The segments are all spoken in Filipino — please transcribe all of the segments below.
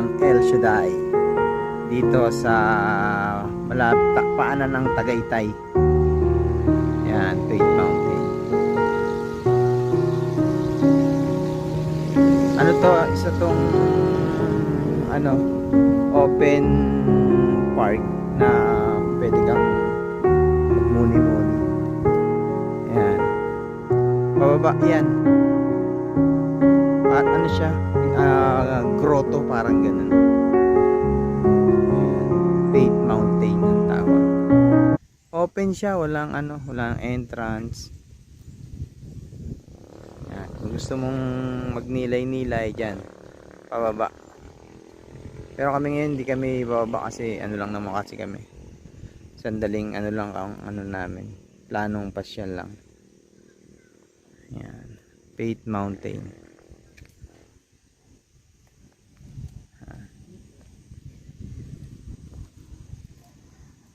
ng El Shaddai dito sa paanan ng Tagaytay. Yan, Faith Mountain. Ano to, isa tong open park na pwede kang magmuni-muni. Yan, pababa yan. At ano siya, grotto, parang ganun. Ayan, Faith Mountain ang tawag. Open siya, walang entrance. Ayan, kung gusto mong magnilay-nilay dyan, pababa. Pero kami ngayon hindi kami bababa kasi lang naman kasi kami. Sandaling lang ang namin, planong pasyal lang. Ayan, Faith Mountain.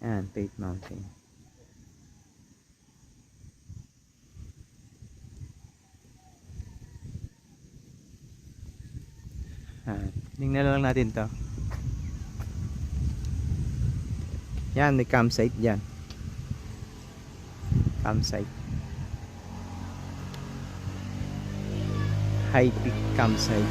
Ayan, Faith Mountain. Tingnan lang natin to. Yan, may campsite dyan. Campsite. High Peak Campsite.